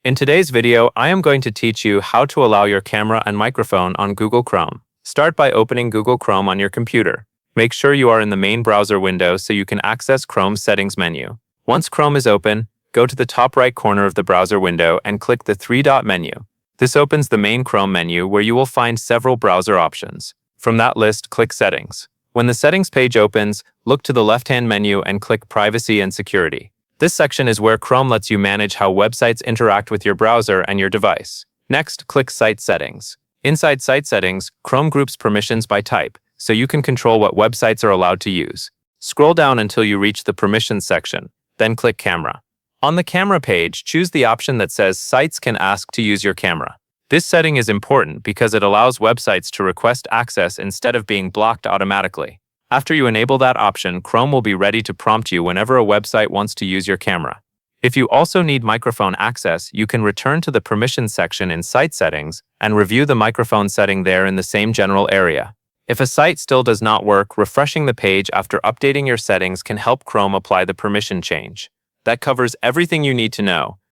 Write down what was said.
In today's video, I am going to teach you how to allow your camera and microphone on Google Chrome. Start by opening Google Chrome on your computer. Make sure you are in the main browser window so you can access Chrome's settings menu. Once Chrome is open, go to the top right corner of the browser window and click the three-dot menu. This opens the main Chrome menu where you will find several browser options. From that list, click Settings. When the Settings page opens, look to the left-hand menu and click Privacy and Security. This section is where Chrome lets you manage how websites interact with your browser and your device. Next, click Site Settings. Inside Site Settings, Chrome groups permissions by type, so you can control what websites are allowed to use. Scroll down until you reach the Permissions section, then click Camera. On the Camera page, choose the option that says Sites can ask to use your camera. This setting is important because it allows websites to request access instead of being blocked automatically. After you enable that option, Chrome will be ready to prompt you whenever a website wants to use your camera. If you also need microphone access, you can return to the Permissions section in Site Settings and review the microphone setting there in the same general area. If a site still does not work, refreshing the page after updating your settings can help Chrome apply the permission change. That covers everything you need to know.